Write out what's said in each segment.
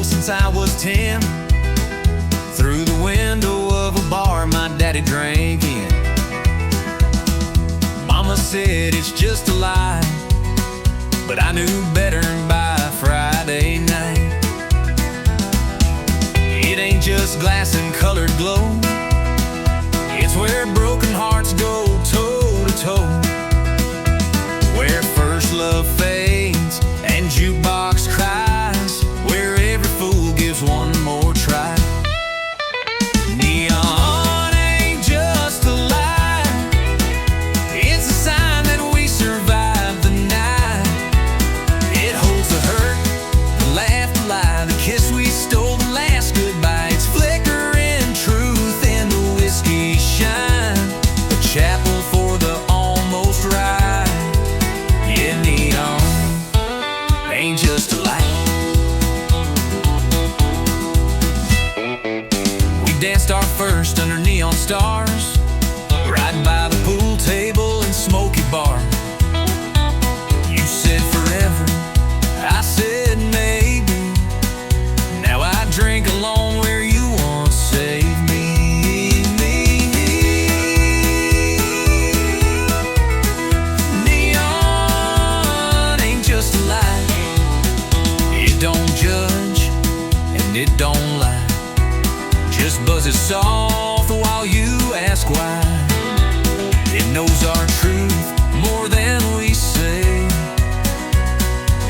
radio since I was 10. Through the window of a bar my daddy drank in. Mama said it's just a lie, but I knew better by Friday night. It ain't just glass and colored glow, it's where broken hearts go toe to toe. Where first love fades and Jukebox cries, where every fool gives one more try. Neon ain't just a lie, it's a sign that we survived the night. It holds the hurt, the laugh, the lie, the kiss we stole, the last goodbye. It's flickering truth in the whiskey shine, a chapel for the almost right. Yeah, neon ain't just a light. We danced our first under neon stars, right by the pool table and smoky bar. You said forever, I said maybe. Now I drink alone where you once saved me. Neon ain't just a lie, it don't judge and it don't lie, just buzzes soft while you ask why. It knows our truth more than we say,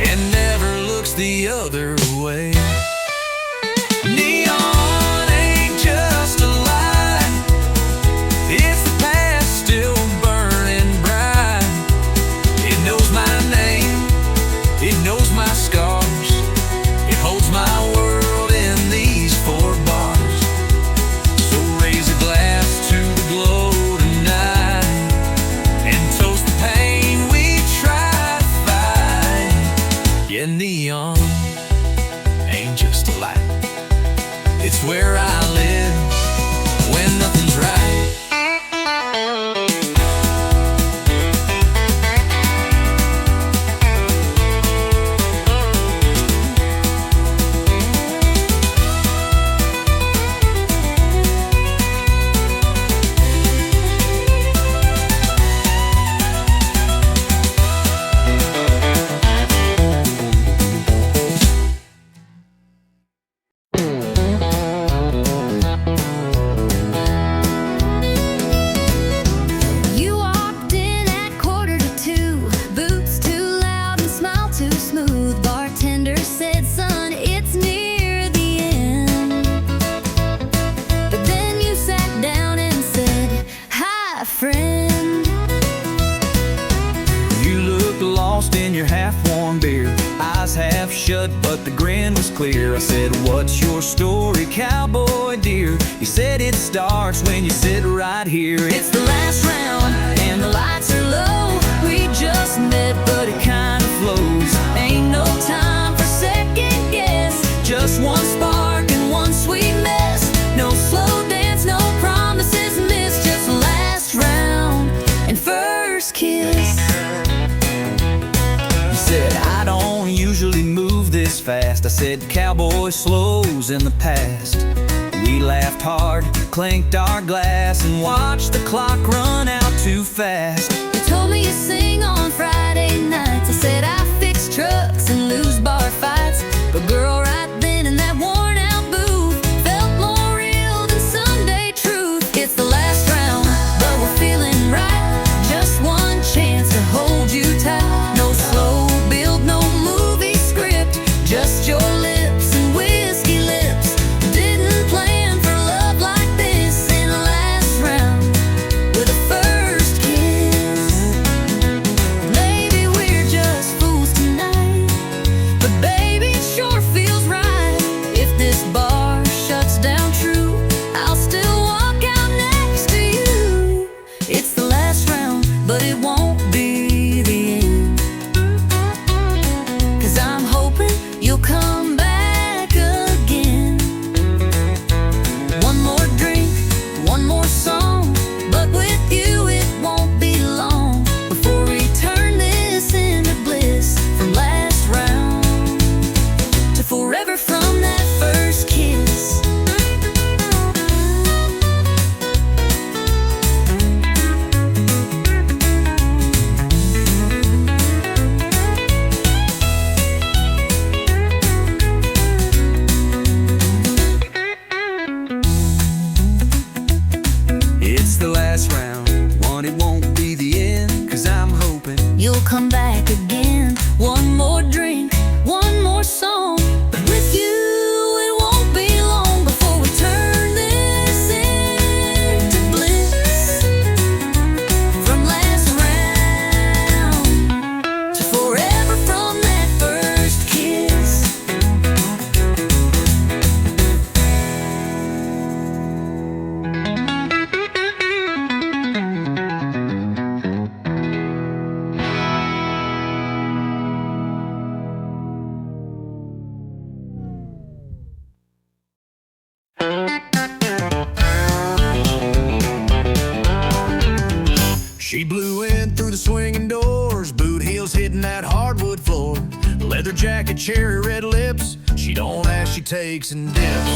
and never looks the other way. Neon ain't just a lie, it's the past still burning bright. It knows my name, it knows my scars, it holds my world in these four bars. So raise a glass to the glow tonight, and toast the pain we try to fight. Yeah, neon ain't just a light, it's where I live when nothing's right. You walked in at 1:45, boots too loud and smile too smooth. Bartender said, son, it's near the end. But then you sat down and said, hi, friend. You looked lost in your half-warm beer, eyes half shut but the grin was clear. I said, what's your story, cowboy dear? You said it starts when you sit right here. It's the last round and the lights are low. We just met but it kinda flows. Ain't no time for second guess, just one spark and one sweet mess. No slow dance, no promises missed, just last round and first kiss. You said, I don't usually move this fast. I said, cowboy slows in the past. We laughed hard, clinked our glass, and watched the clock run out too fast. You told me you sing on Friday nights. I said I fix trucks and lose bar fights. But girl, right then in that worn out booth felt more real than Sunday truth. It's the last round, but we're feeling right. Just one chance to hold you tight. No slow build, no movie script, just your lips and whiskey lips. Didn't plan for love like this in the last round with a first kiss. you'll come back again. One more drink, one more song. But with you, it won't be long before we turn this into bliss. From last round to forever from that first kiss. She blew in through the swinging doors, boot heels hitting that hardwood floor. Leather jacket, cherry red lips, she don't ask, she takes and dips.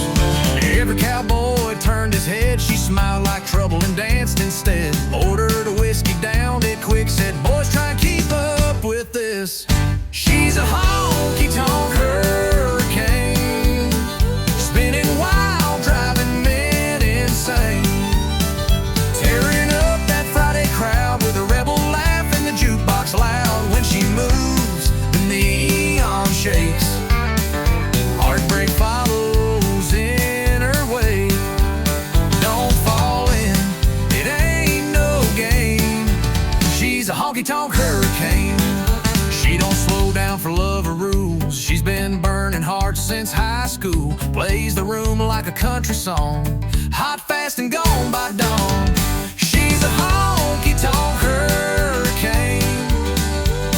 Every cowboy turned his head, she smiled like trouble and danced instead. Ordered a whiskey, downed it quick, said, boys, try and keep up with this. She's a honky-tonk hurricane, spinning wild, driving men insane. Tearing up that Friday crowd with a rebel laugh and the jukebox loud. When she moves, the neon shakes. Heartbreak follows in her wake. Don't fall in, it ain't no game. She's a honky-tonk hurricane. She don't slow down for love or rules. She's been burning hard since high school. Plays the room like a country song, hot, fast, and gone by dawn. She's a honky-tonk hurricane,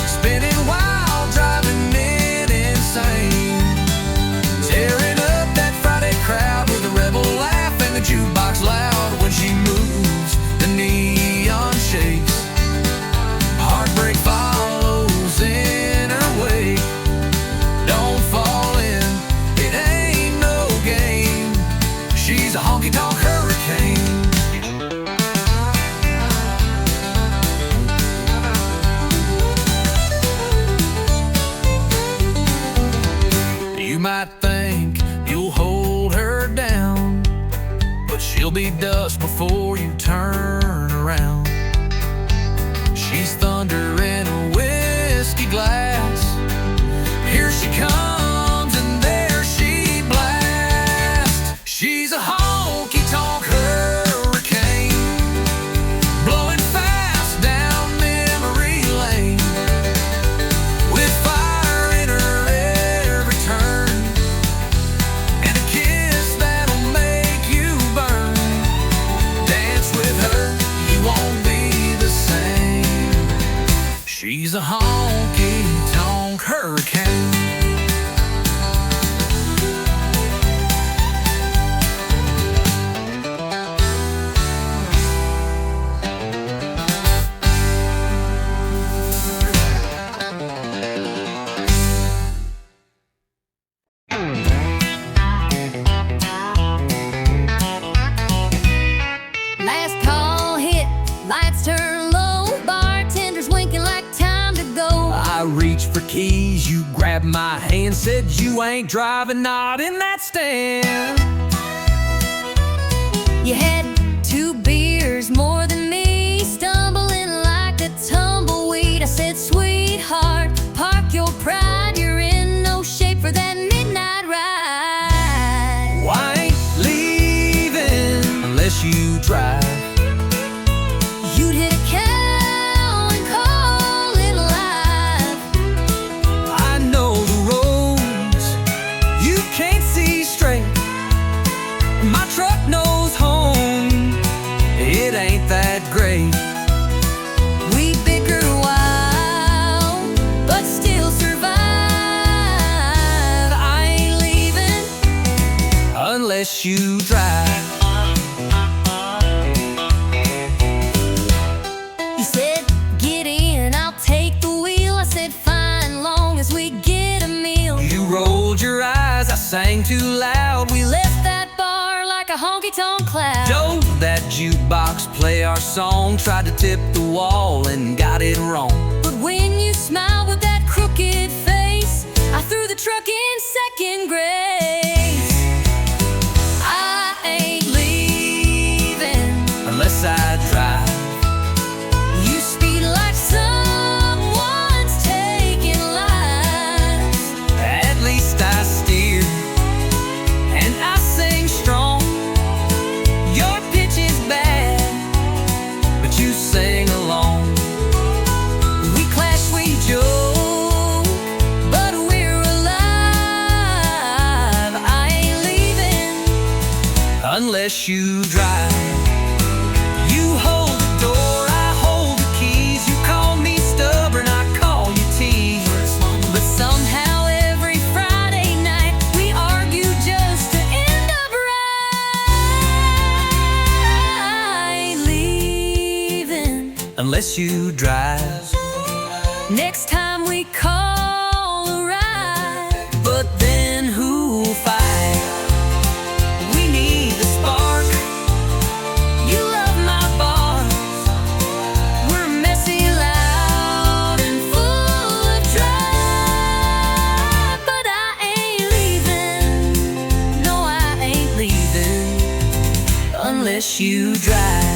spinning wild, driving men insane. Tearing up that Friday crowd with a rebel laugh and the jukebox loud. When she moves, the neon shakes. Heartbreak follows in her wake. Don't fall in, it ain't no game. She's a honky-tonk hurricane. You might think you'll hold her down, but she'll be dust before you turn around. She's thunder in a whiskey glass. Here she comes and there she blasts. She's a honky-tonk hurricane, blowing fast down memory lane. With fire in her every turn, and a kiss that'll make you burn. Dance with her, you won't be the same. She's a honky-tonk hurricane. Last call hit, lights turn low, bartenders winking like time to go. I reached for keys, you grabbed my hand, said you ain't driving, not in that stand. You had 2 beers more than me, stumbling like a tumbleweed. I said, sweetheart, park your pride, you're in no shape for that midnight ride. Why ain't leaving unless you drive? You'd hit a cow and call it live. I know the roads you can't see straight. My truck knows home, it ain't that great. We bicker a while, but still survive. I ain't leaving Unless you drive. You said, get in, I'll take the wheel. I said, fine, long as we get a meal. You rolled your eyes, I sang too loud. We left that bar like a honky-tonk cloud. Don't that jukebox play our song. Tried to tip the wall and got it wrong. But when you smiled with that crooked face, I threw the truck in second grade. I ain't leaving Unless I drive. You speed like someone unless you drive. You hold the door, I hold the keys. You call me stubborn, I call you tease. But somehow every Friday night we argue just to end up right. Leaving Unless you drive. next time we call a ride. But then who'll fight? We need the spark. You love my bars. We're messy, loud, and full of drive. But I ain't leaving. No, I ain't leaving unless you drive.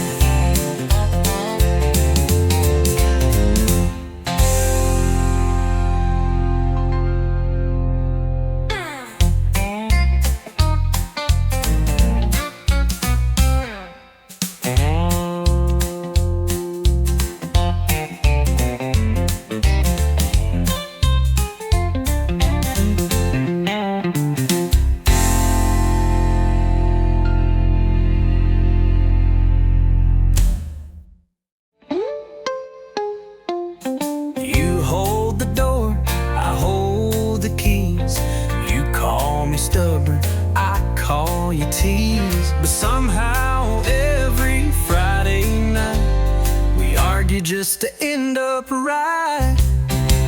You hold the door, I hold the keys. You call me stubborn, I call you tease. But somehow every Friday night we argue just to end up right.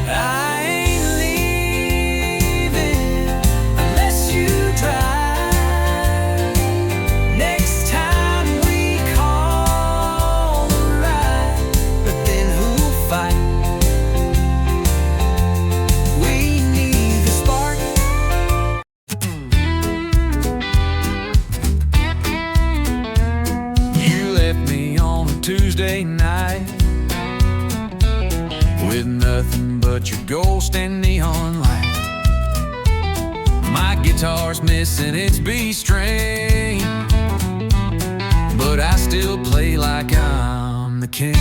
I ain't leaving unless you drive. Next time we call a ride. But then who'll fight? We need the spark. You left me on a Tuesday night with nothing but your ghost and neon light. My guitar's missing its B string, but I still play like I'm the king.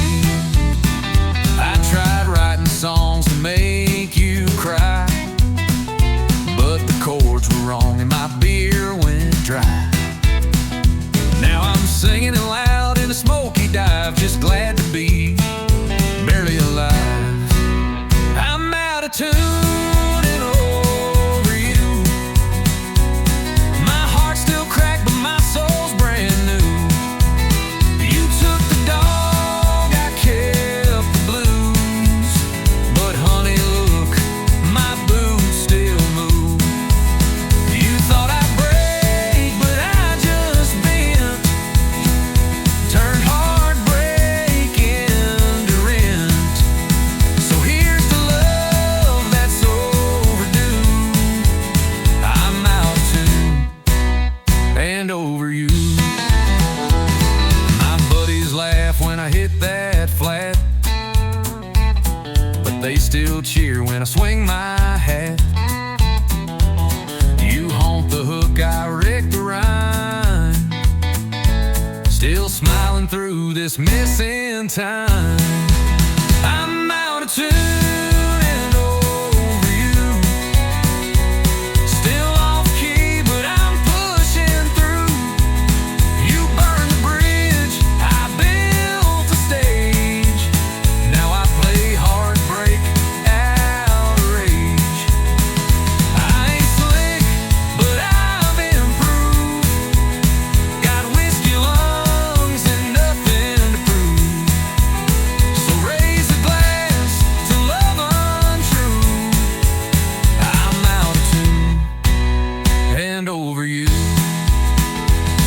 I tried writing songs to make you cry, but the chords were wrong and my beer went dry. Now I'm singing it loud in a smoky dive, just glad to be barely alive. I'm out of tune and over you. My heart's still cracked, but my soul's brand new. You took the dog, I kept the blues. But honey, look, my boots still move. You thought I'd break, but I just bent. Turned heartbreak into rent. So here's to love that's overdue. I'm out of tune and over you. My buddies laugh when I hit that flat, but they still cheer when I swing my hat. You haunt the hook, I wreck the rhyme. Still smiling through this missing time. I'm out of tune and over you. Still off key, but I'm pushing through. You burned the bridge, I built the stage. Now I play heartbreak out of rage. I ain't slick, but I've improved. Got whiskey lungs and nothing to prove. So raise a glass to love untrue. I'm out of tune and over you.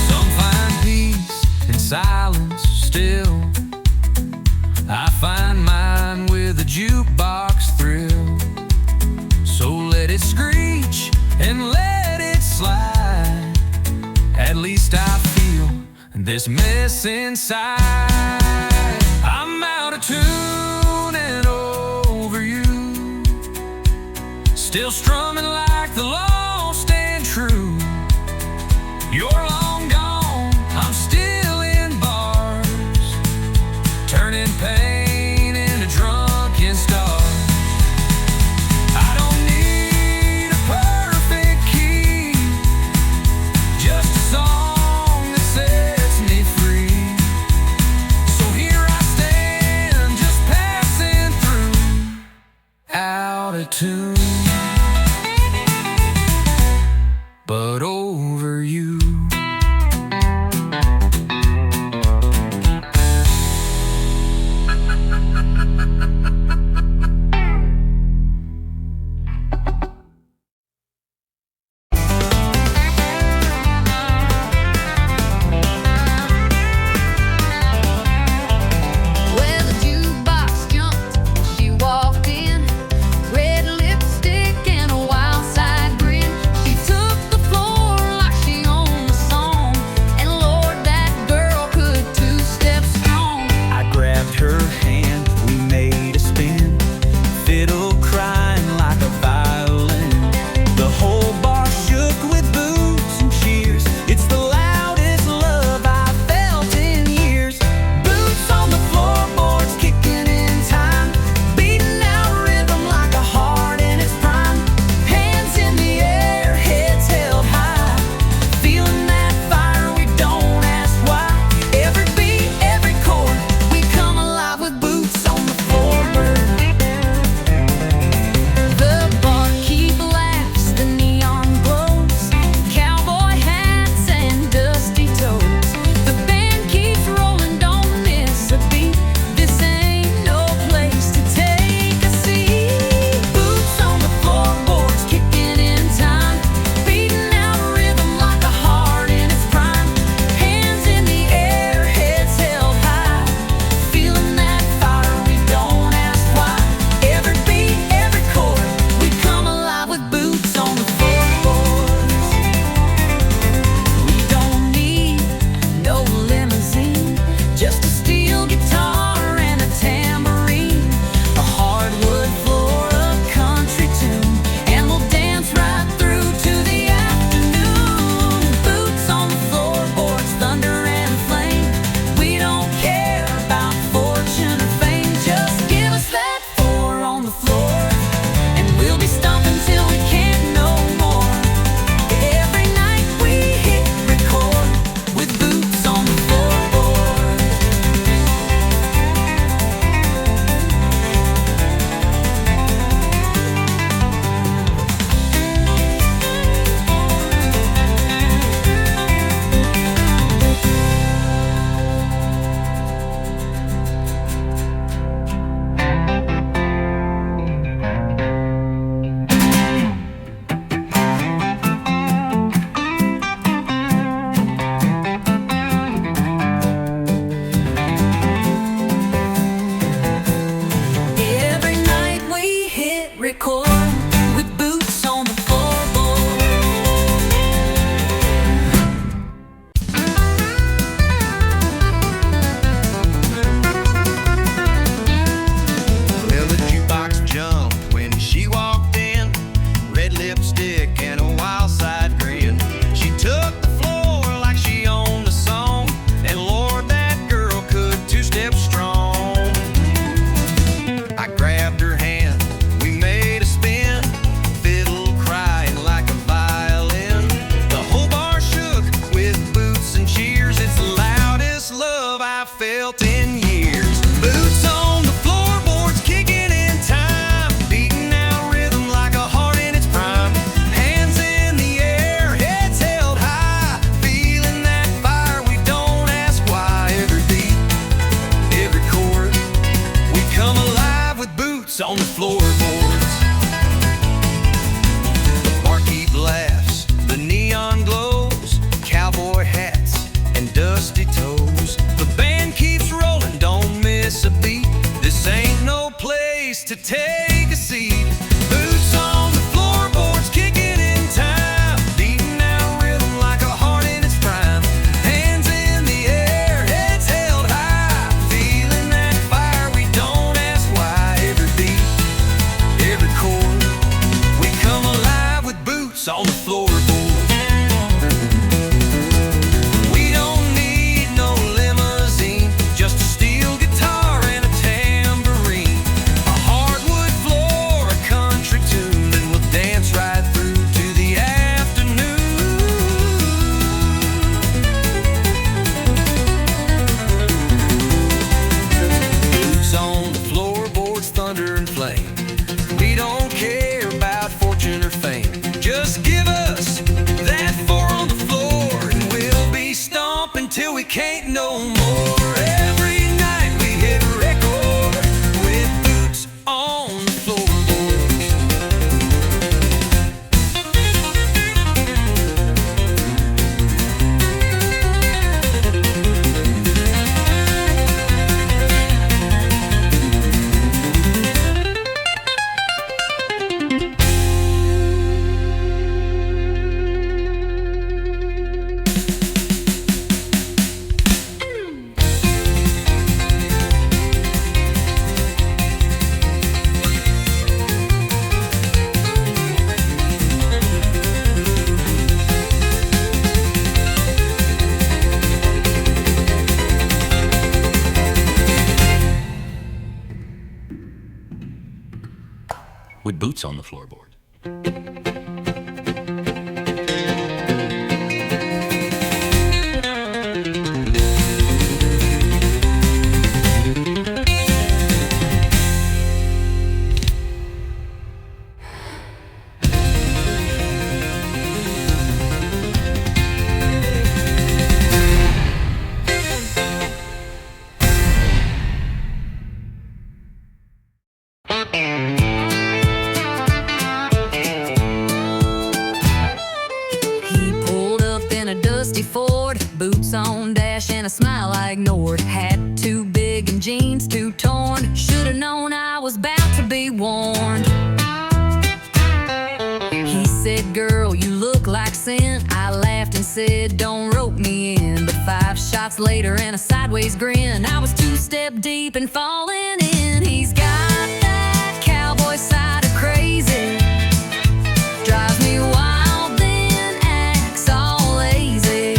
Some find peace in silence still. I find mine with a jukebox thrill. So let it screech and let it slide. At least I feel this mess inside. I'm out of tune and over you. Still strumming like the lost and true. You're long gone, I'm still in bars, turning pain into drunken stars. I don't need a perfect key, just a song that says out of tune, but over you. On the floorboards, the barkeep laughs, the neon glows, cowboy hats and dusty toes. The band keeps rolling, don't miss a beat. This ain't no place to take a seat. Boots on the floorboards, kicking in time, beating out rhythm like a heart in its prime. Hands in the air, heads held high, feeling that fire, we don't ask why. Every beat, every chord, we come alive with boots on the floorboard. We don't need no limousine, just a steel guitar and a tambourine, a hardwood floor, a country tune, and we'll dance right through to the afternoon. Boots on the floorboards, thunder and flame. We don't care care about fortune or fame. Just give us that four on the floor, and we'll be stomping till we can't no more. Every night we hit record with boots on the floorboard. With boots on the floorboard. Boots on dash and a smile I ignored. Hat too big and jeans too torn. Should've known I was bound to be warned. He said, girl, you look like sin. I laughed and said, don't rope me in. But 5 shots later and a sideways grin, I was 2 step deep and falling in. He's got that cowboy side of crazy. Drives me wild, then acts all lazy.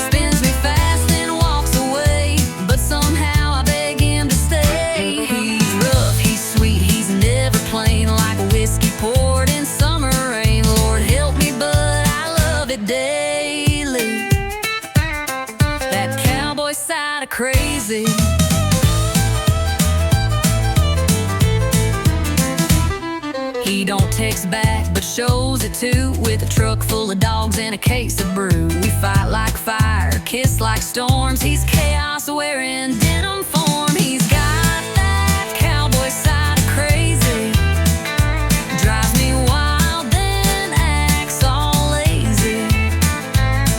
Spins me fast, then walks away. But somehow I beg him to stay. He's rough, he's sweet, he's never plain. Like a whiskey poured in summer rain. Lord help me, but I love it daily. That cowboy side of crazy. He don't text back, but shows it too. With a truck full of dogs and a case of brew. We fight like fire, kiss like storms. He's chaos wearing denim form. He's got that cowboy side of crazy. Drives me wild, then acts all lazy.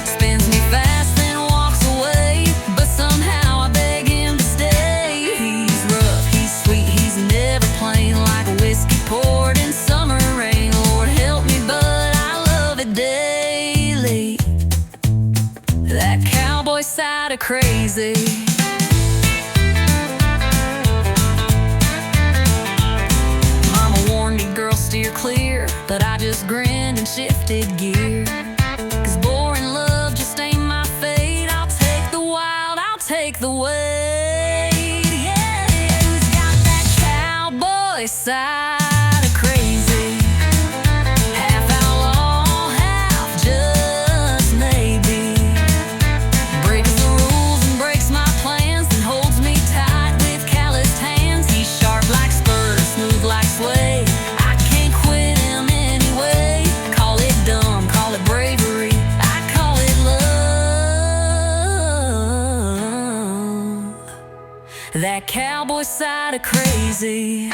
Spins me fast, then walks away. But somehow I beg him to stay. He's rough, he's sweet, he's never plain. Like a whiskey poured in summer rain. Lord help me, but I love it daily. That cowboy side of crazy. Mama warned me, girl, steer clear. But I just grinned and shifted gear. 'Cause boring love just ain't my fate. I'll take the wild, I'll take the weight. Yeah, he's got that cowboy side of crazy. Half outlaw, half just maybe. Breaks the rules and breaks my plans, and holds me tight with calloused hands. He's sharp like spurs, smooth like sway. I can't quit him anyway. Call it dumb, call it bravery. I call it love. That cowboy side of crazy.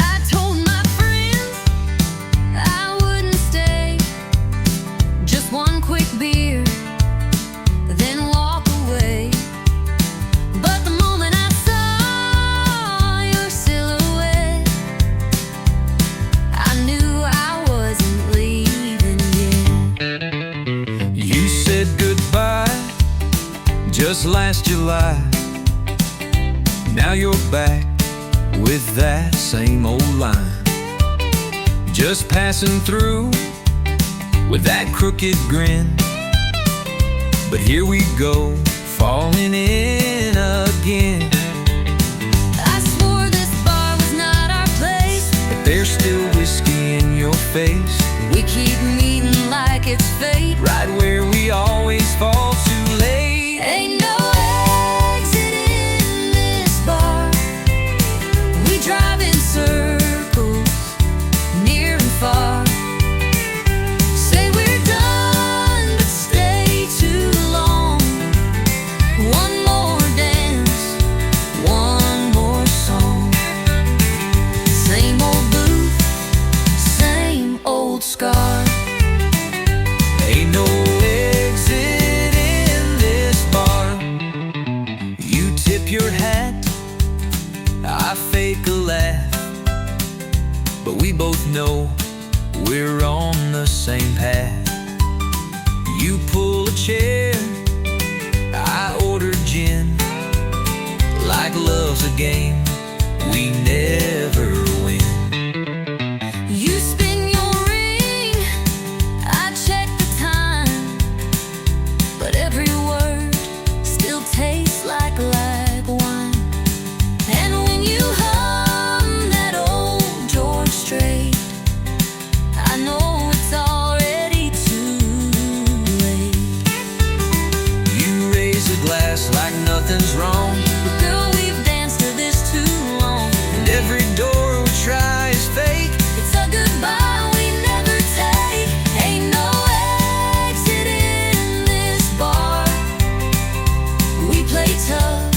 I told my friends I wouldn't stay. Just one quick beer, then walk away. But the moment I saw your silhouette, I knew I wasn't leaving yet. You said goodbye just last July. Now you're back with that same old line. just passing through with that crooked grin. But here we go, falling in again. I swore this bar was not our place, But there's still whiskey in your face, we keep meeting like it's fate. right where we always fall too late. Ain't no exit in this bar. We drive in circles, near and far. Say we're done, but stay too long. One more dance, one more song. Same old booth, same old scar. Ain't no exit in this bar. You tip your hat, I fake a laugh, but we both know we're on the same path. You pull a chair, I order gin. Like love's a game, we never win. You spin your ring, I check the time, but every word still tastes like wine. And when you hum that old George Strait, I know it's already too late. You raise a glass like nothing's wrong, But girl, we've danced to this too long. and every door we try is fake. It's a goodbye we never take. Ain't no exit in this bar. We play tough,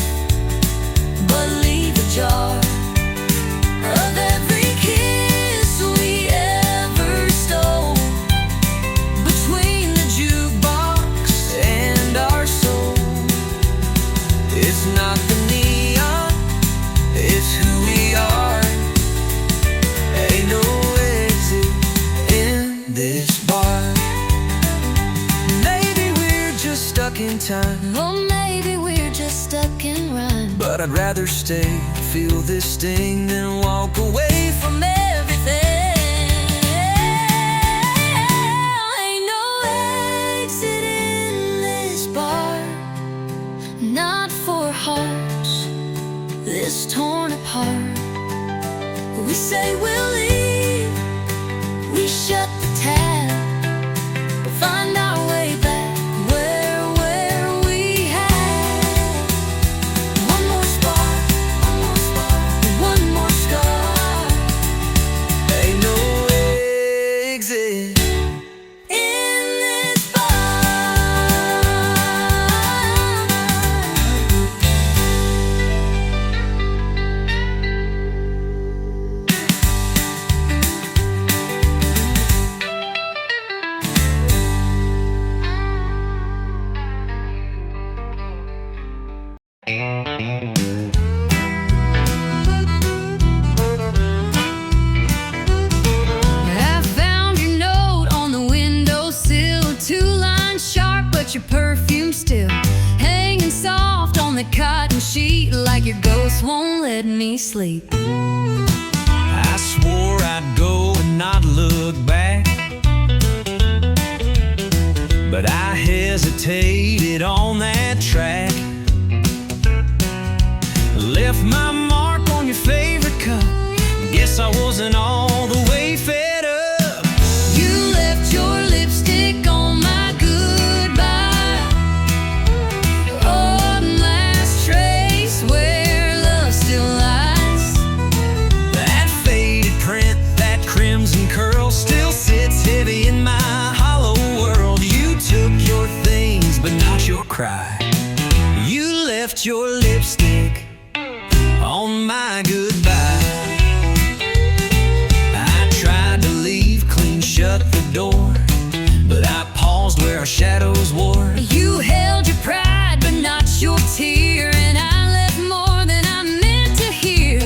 but leave a jar of every kiss we ever stole between the jukebox And our soul, it's not the neon, it's who we are. Ain't no exit in this bar. Maybe we're just stuck in time, Or maybe we're just stuck in rhyme. but I'd rather stay, feel this sting, than walk away from From everything, ain't no exit in this bar. Not for hearts this torn apart. We say we'll leave, we shut the tab, find our way back where we had one more spark, one more scar. Ain't no exit. In this bar. I found your note on the windowsill, 2 lines sharp, but your perfume still hanging soft on the cotton sheet, like your ghost won't let me sleep. I swore I'd go and not look back, but I hesitated on that track. Left my mark on your favorite cup. Guess I wasn't all the way fed up. You left your lipstick on my goodbye. Oh, last trace where love still lies. That faded print, that crimson curl, still sits heavy in my hollow world. You took your things, but not your cry. You left your lipstick on my goodbye. I tried to leave, clean shut the door, but I paused where our shadows wore. You held your pride, but not your tear, and I left more than I meant to hear.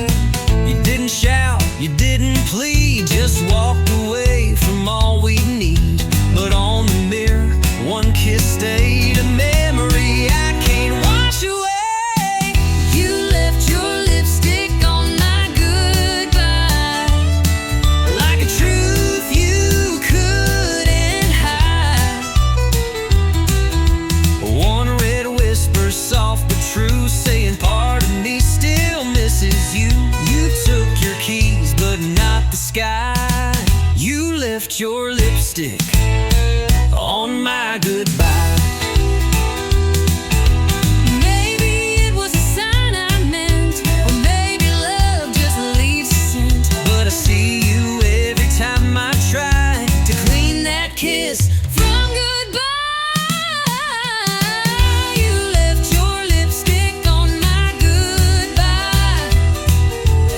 You didn't shout, you didn't plead, just walked away from all we need. But on the mirror, one kiss stayed, a memory I can't wash away. left your lipstick on my goodbye. Maybe it was a sign I meant, or maybe love just leaves a scent. But I see you every time I try To clean that kiss from goodbye. You left your lipstick on my goodbye,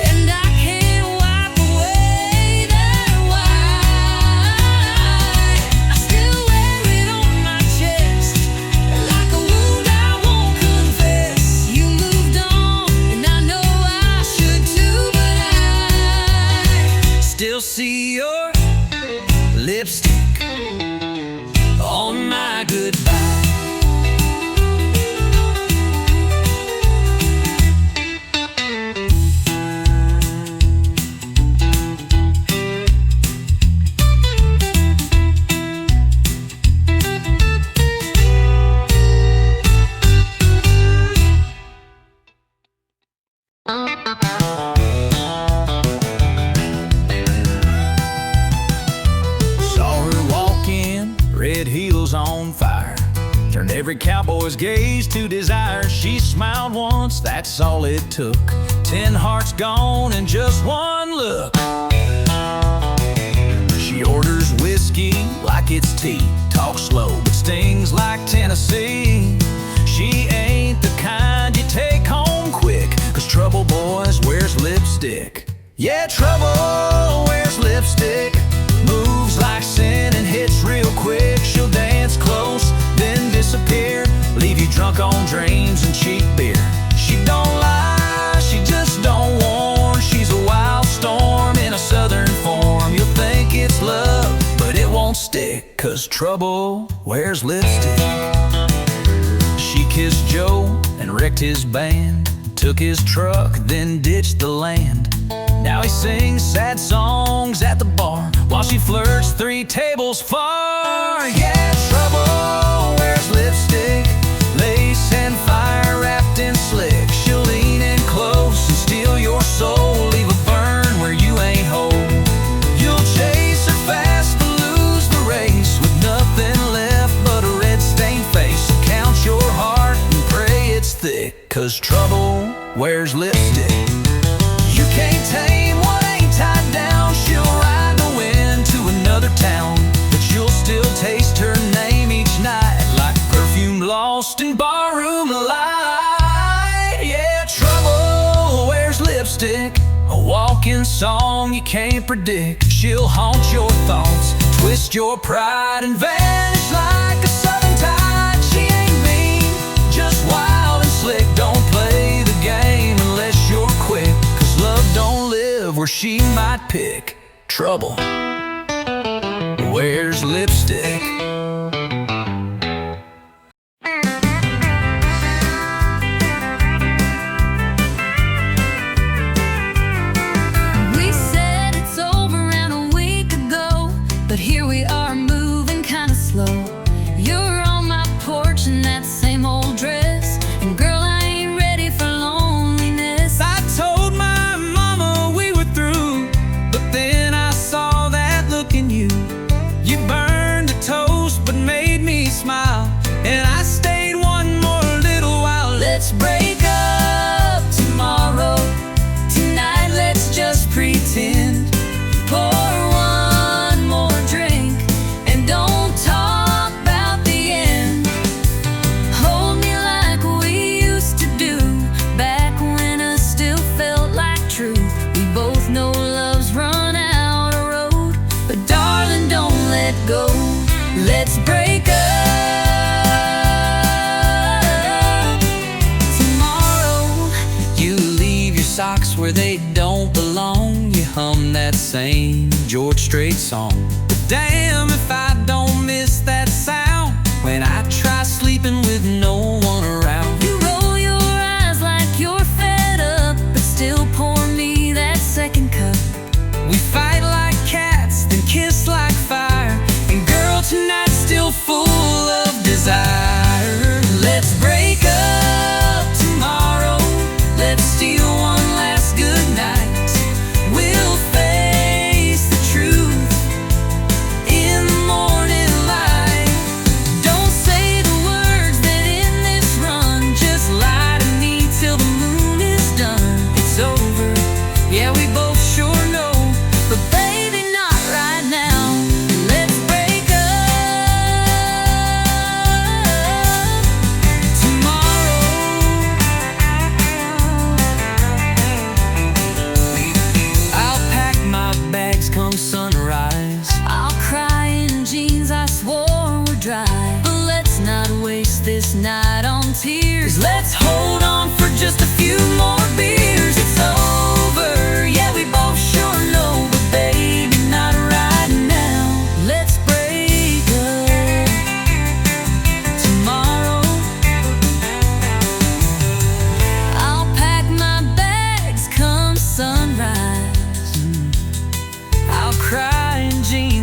and I can't wipe away that white. I still wear it on my chest, like a wound I won't confess. You moved on, and I know I should too, but I still see your lipstick on my goodbye. Saw her walk in, red heels on fire, turned every cowboy's gaze to desire. She smiled once, that's all it took. 10 hearts gone in just one look. She orders whiskey like it's tea, talks slow but stings like Tennessee. She ain't the kind you take home quick, 'cause trouble boys wears lipstick. Yeah, trouble wears lipstick, moves like sin and hits real quick. She'll dance close, then disappear, leave you drunk on dreams and cheap beer. She don't lie, she just don't warn. She's a wild storm in a southern form. You'll think it's love, but it won't stick, 'cause trouble wears lipstick. She kissed Joe and wrecked his band, took his truck, then ditched the land. Now he sings sad songs at the bar while she flirts 3 tables far. Yeah, trouble wears lipstick, lace and fire wrapped in slick. She'll lean in close and steal your soul, leave a burn where you ain't whole. You'll chase her fast but lose the race, with nothing left but a red-stained face. So count your heart and pray it's thick, 'cause trouble wears lipstick. You can't tame what ain't tied down. She'll ride the wind to another town, but you'll still taste her name each night, like perfume lost in barroom light. Yeah, trouble wears lipstick, a walking song you can't predict. She'll haunt your thoughts, twist your pride, and vanish like a southern tide. She ain't mean, just wild and slick. Don't play the game unless you're quick, 'cause love don't live where she might pick. Trouble wears lipstick. We said it's over around a week ago, but here we are moving kinda slow. You're on my porch in that same old dress, and girl, I ain't ready for loneliness. I told my mama we were through, but then I saw that look in you. You burned a toast but made me smile, and I stayed one more little while. Let's break up tomorrow. Tonight, let's just pretend. Pour one more drink and don't talk about the end. Hold me like we used to do, back when us still felt like truth. We both know love's run out of road, but darling, don't let go. Let's break up tomorrow. You leave your socks where they don't belong. You hum that same George Strait song. But damn if I don't miss that sound when I try sleeping with no one around. You roll your eyes like you're fed up, but still pour me that second cup. We fight like cats, then kiss like fire, and girl, tonight's still full of desire. Let's break up tomorrow. Let's steal one last good night. We'll face the truth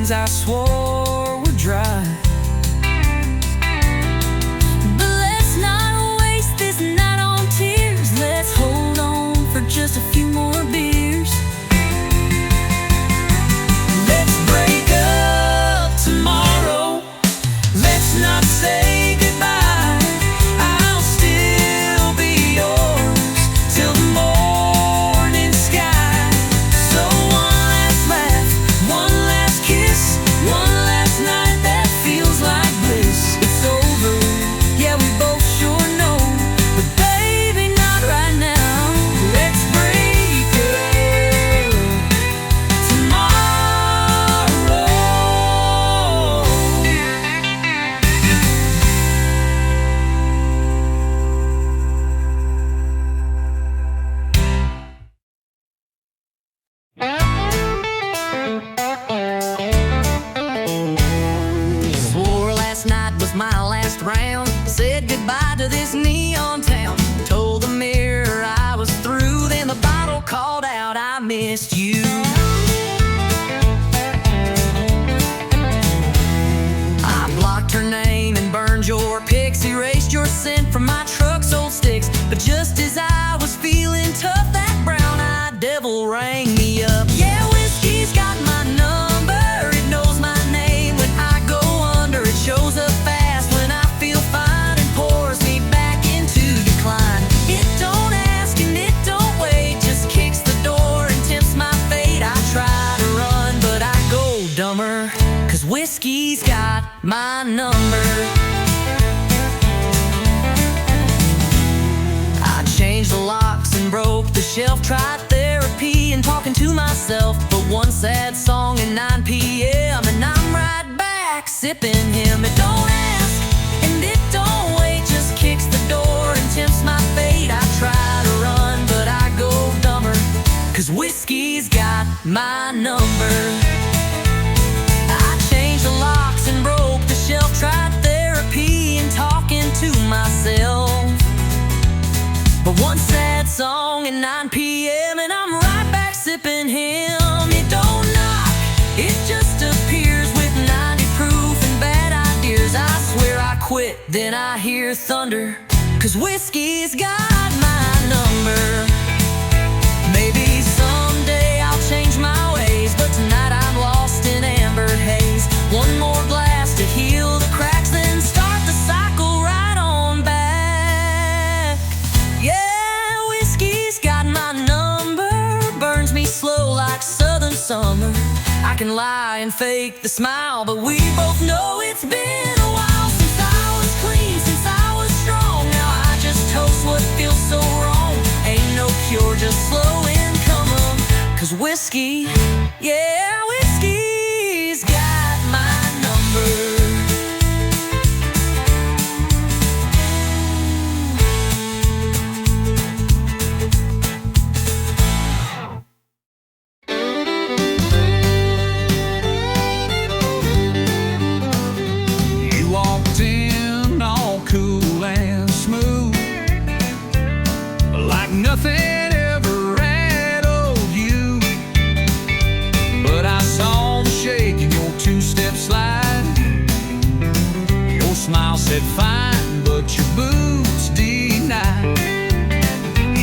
veins I swore were dry. But let's not waste this night on tears. Let's hold on for just a few more beers. Let's break up tomorrow. Let's not say goodbye. I'll still be yours till the morning sky. So one last laugh, one last kiss, one last night that feels like bliss. It's over, yeah, we both sure know, but baby, not right now. Let's break up tomorrow. Swore last night was my last round. Said goodbye to this neon town. Told the mirror I was through. Then the bottle called out, I missed you. I blocked her name and burned your pics. Erased your scent from my truck's old sticks. But just as I was feeling tough, that brown-eyed devil rang me up. Yeah, whiskey's got my number. It knows my name when I go under. It shows up fast when I feel fine and pours me back into decline. It don't ask and it don't wait, just kicks the door and tempts my fate. I try to run, but I go dumber, 'cause whiskey's got my number. I changed the locks and broke the shelf. Tried therapy and talking to myself. But one sad song at 9 p.m. and I'm right back sipping him. It don't ask and it don't wait, just kicks the door and tempts my fate. I try to run, but I go dumber, 'cause whiskey's got my number. I changed the locks and broke the shelf. Tried therapy and talking to myself. But one sad song at 9 p.m. and I'm right back sipping him. It don't knock, it just appears with 90 proof and bad ideas. I swear I quit, then I hear thunder, 'cause whiskey's got my number. Maybe someday I'll change my ways, but tonight I'm lost in amber haze. One more glass to heal the cracks, then start the cycle right on back. Yeah, whiskey's got my number. Burns me slow like southern summer. I can lie and fake the smile, but we both know it's been a while since I was clean, since I was strong. Now I just toast what feels so wrong. Ain't no cure, just slow income. 'Cause whiskey, yeah, whiskey's got my number. You walked in all cool and smooth, like nothing ever rattled you. But I saw the shake in your two-step slide. Your smile said fine, but your boots denied.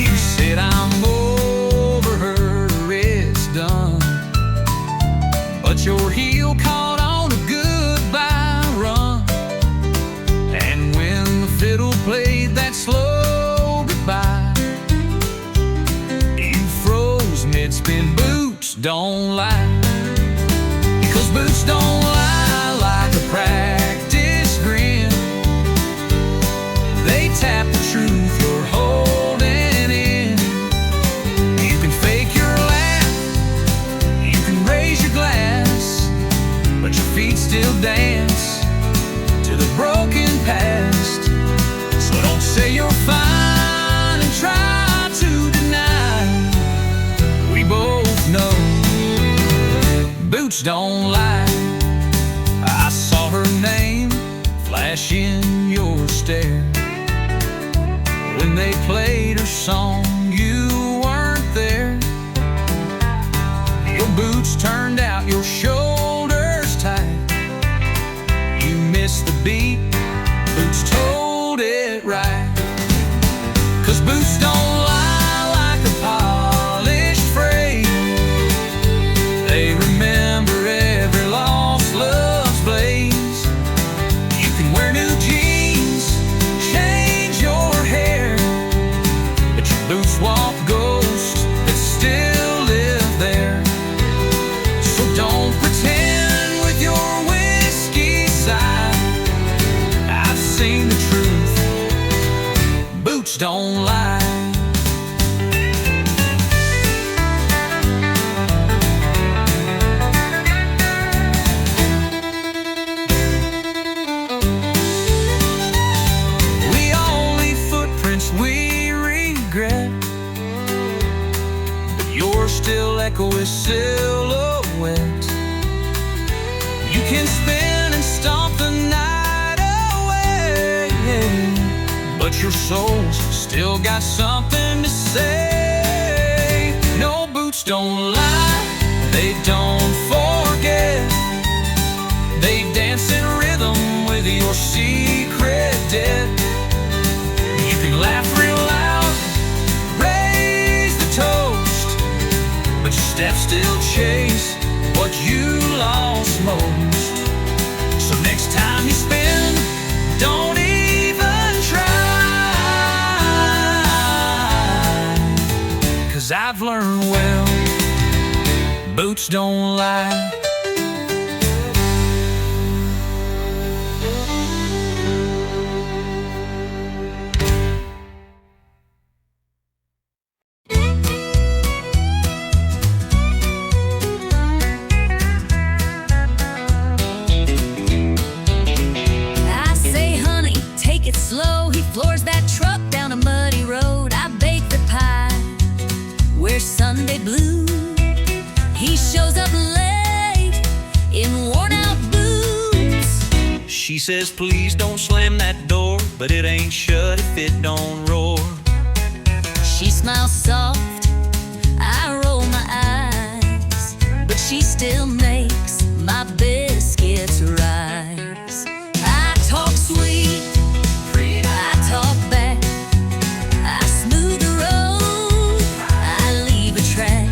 You said I'm over her, it's done. But your heel caught on a goodbye run. And when the fiddle played that slow goodbye, you froze mid-spin. Boots don't lie, 'cause boots don't lie like a practiced grin. They tap the truth you're holding in. You can fake your laugh, you can raise your glass, but your feet still dance to the broken past. So don't say you're fine and try to deny. We both know boots don't lie. I saw her name flash in your stare. When they played her song, you weren't there. Your boots turned out, your shoulders souls still got something to say. No, boots don't lie, they don't forget. They dance in rhythm with your secret debt. You can laugh real loud, raise the toast, but your steps still chase what you lost most. So next time you spin, don't even try, 'cause I've learned well, boots don't lie. Slow, he floors that truck down a muddy road. I bake the pie, wear Sunday blue. He shows up late in worn-out boots. She says, please don't slam that door, but it ain't shut if it don't roar. She smiles soft, I roll my eyes, but she still makes my biscuits rise. I talk sweet, I talk back, I smooth the road, I leave a track.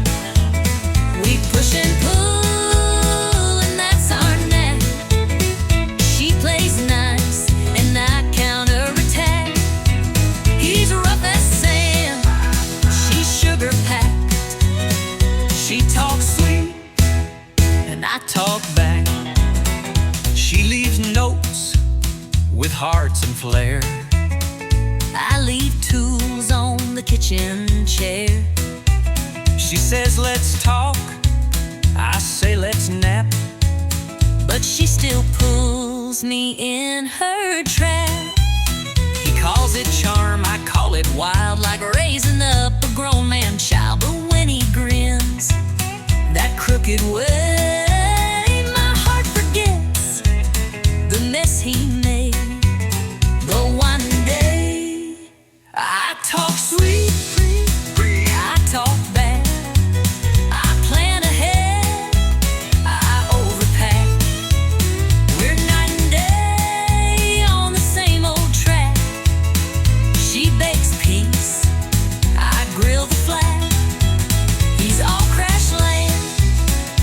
We push and pull, and that's our knack. She plays nice, and I counterattack. He's rough as sand, she's sugar-packed. She talks sweet, and I talk back. She leaves notes with hearts and flair. I leave tools on the kitchen chair. She says, let's talk, I say, let's nap. But she still pulls me in her trap. He calls it charm, I call it wild, Like raising up a grown man child. But when he grins that crooked way, my heart forgets the mess he made. But one day I talk sweet, I talk back, I plan ahead, I overpack. We're night and day on the same old track. She bakes peace, I grill the flat. He's all crash land,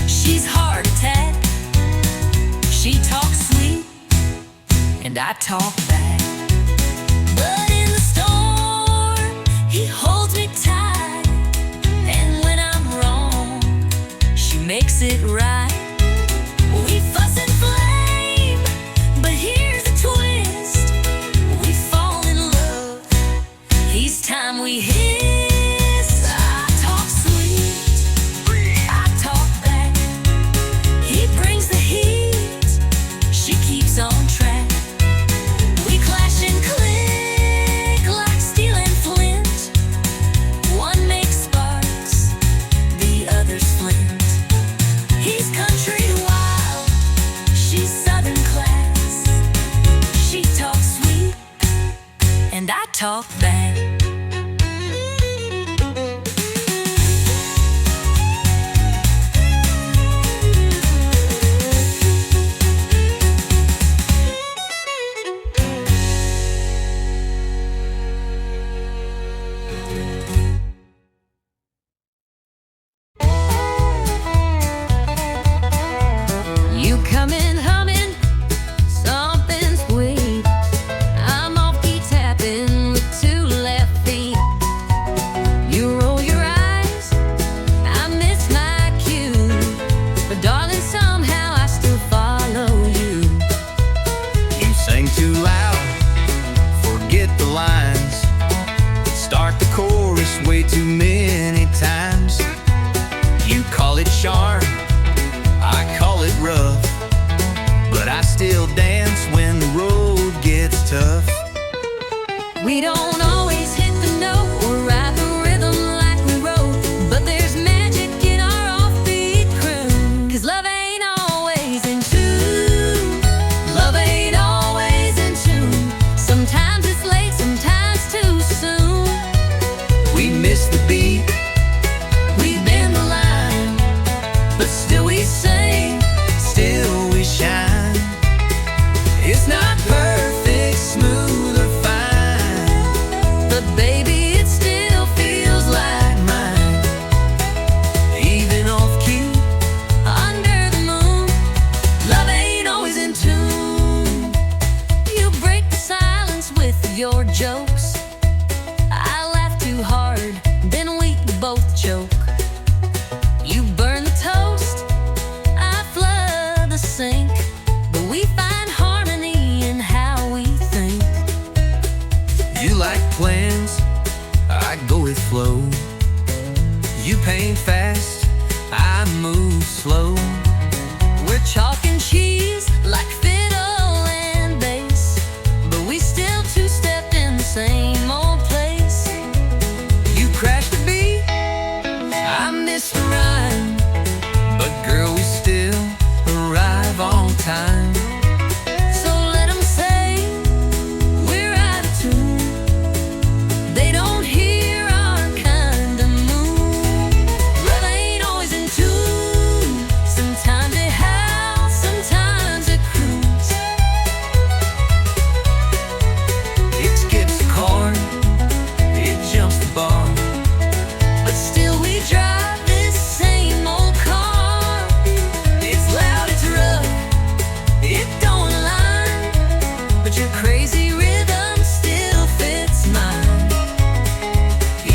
she's heart attack. She talks sweet, and I talk back. But in the storm, he holds me tight, and when I'm wrong, she makes it right. We fuss and flame, but here's the twist: we fall in love each time we hiss. I talk sweet, I talk back. He brings the heat, she keeps on track. We clash and click like steel and flint. One makes sparks, the other's flint. He's country wild, she's southern class. She talks sweet, and I talk back. You come in humming something sweet. I'm off key tapping with two sync, but we find harmony in how we think. You like plans, I go with flow. You paint fast, I move slow. We're chalk and cheese like fiddle and bass, but we still two-step in the same old place. You crash the beat, I miss the rhyme, but girl, we still arrive on time. So let 'em say we're out of tune. They don't hear our kind of mood. Love ain't always in tune. Sometimes it howls, sometimes it croons. It skips the chord, it jumps the bar, But still we drive this same old car. it's loud, it's rough, It don't align, but your crazy rhythm still fits mine.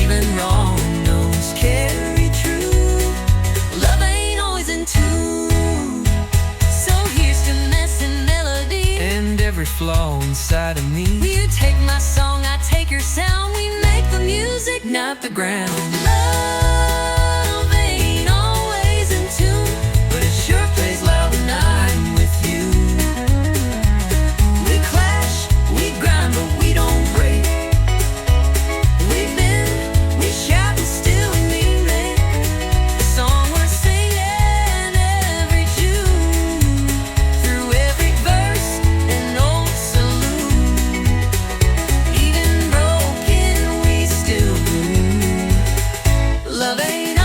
even wrong notes carry true. Love ain't always in tune. So here's to messing melody. And every flaw inside of me, You take my song, I take your sound. We make the music, not the ground. Love ain't always in tune, But it sure plays loud when I'm with you. we clash, we grind, but we don't break. We bend, we shout, and still we make the song we're singing every June. Through every verse and old salute, even broken we still move. Love ain't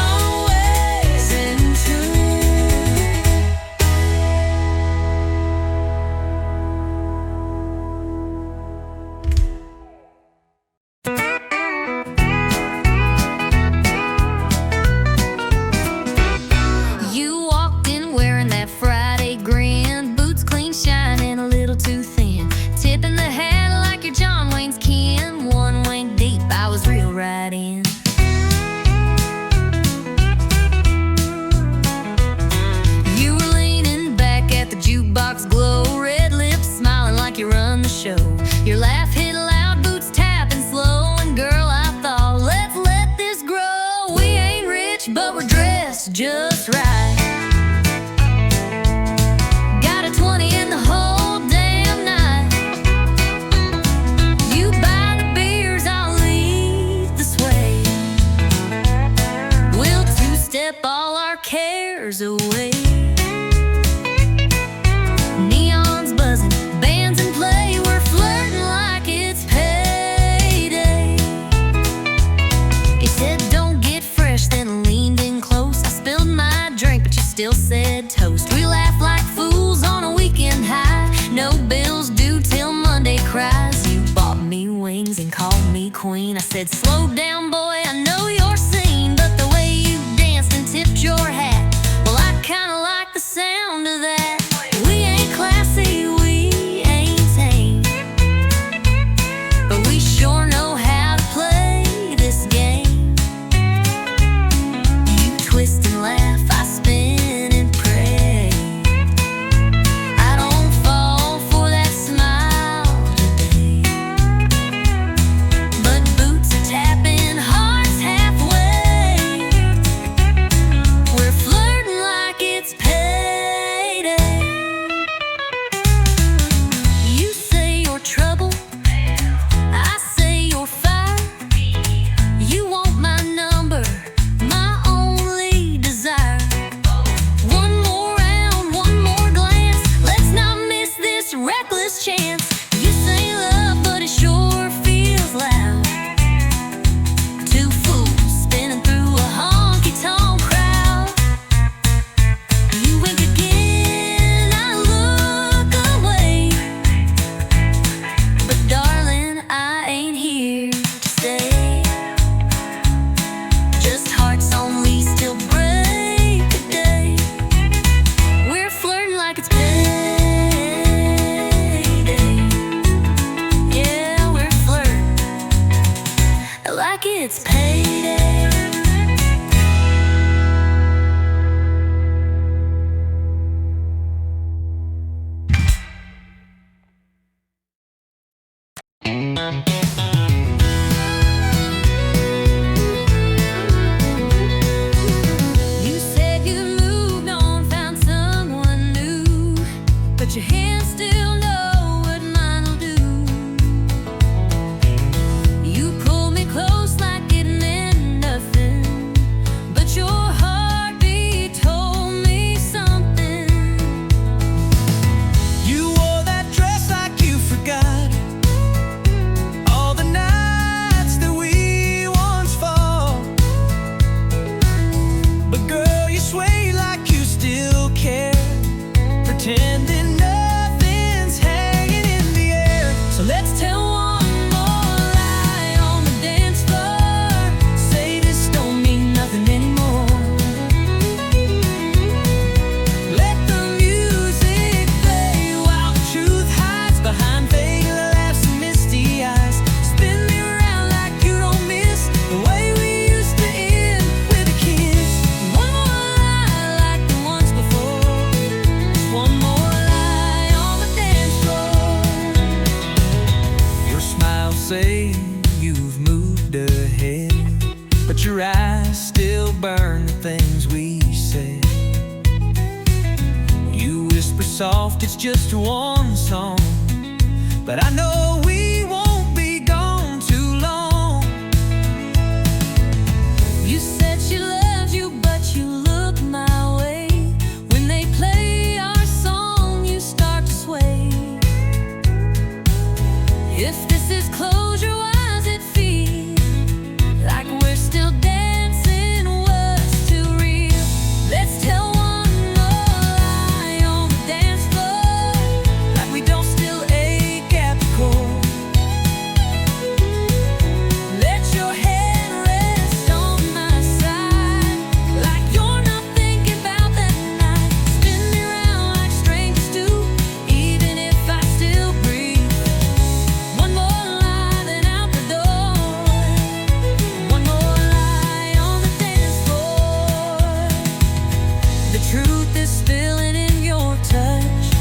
You said you moved on, found someone new, but your hands still know what mine'll do. You pulled me close like it meant nothing, but your heartbeat told me something. You wore that dress like you forgot all the nights that we once fought. But girl, you sway like you still care, pretending nothing's hanging in the air. So let's tell one more lie on the dance floor. Say this don't mean nothing anymore. Let the music play while the truth hides behind fake laughs and misty eyes. Spin me around like you don't miss the way we used to end with a kiss. One more lie like the ones before. One more lie on the dance floor. Your smile say you've moved ahead, but your eyes still burn the things we said. You whisper soft, it's just one song, but I know we won't be gone too long. You said she loves you, but you look my way. When they play our song, you start to sway. If this is closure, why does it feel like we're still dancing? What's too real? Let's tell one more lie on the dance floor, like we don't still ache at the core. Let your head rest on my side, like you're not thinking about that night. Spin me around like strangers do, even if I still breathe. One more lie, then out the door. One more lie on the dance floor. The truth is spilling in your touch,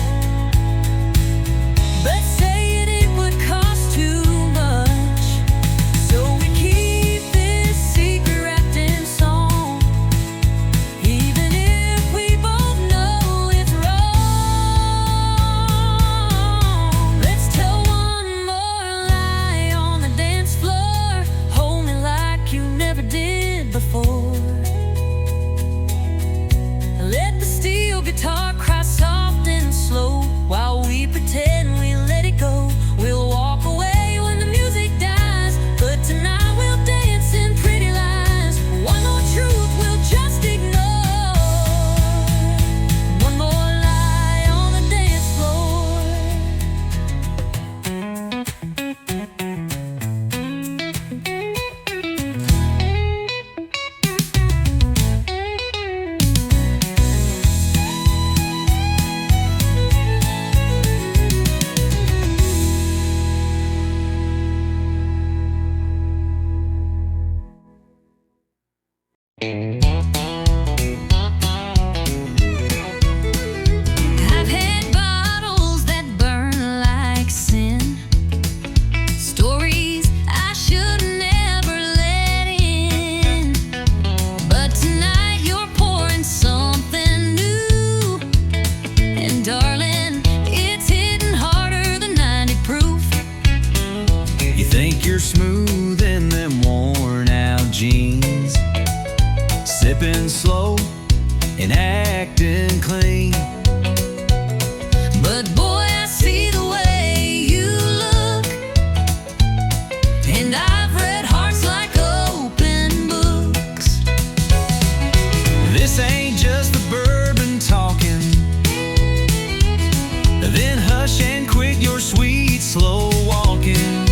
but saying it would cost too much. So we keep this secret wrapped in song, even if we both know it's wrong. Let's tell one more lie on the dance floor. Hold me like you never did before. Let the steel guitar cry soft and slow while we pretend we let it go. We'll walk away when the music dies, but tonight we'll dance in pretty lies. One more truth we'll just ignore. One more lie on the dance floor. I've had bottles that burn like sin, stories I should never let in. But tonight you're pouring something new, and darling, it's hitting harder than 90 proof. You think you're smooth in them worn out jeans, sipping slow and acting clean. But boy, I see the way you look, and I've read hearts like open books. This ain't just the bourbon talking, then hush and quit your sweet slow walking.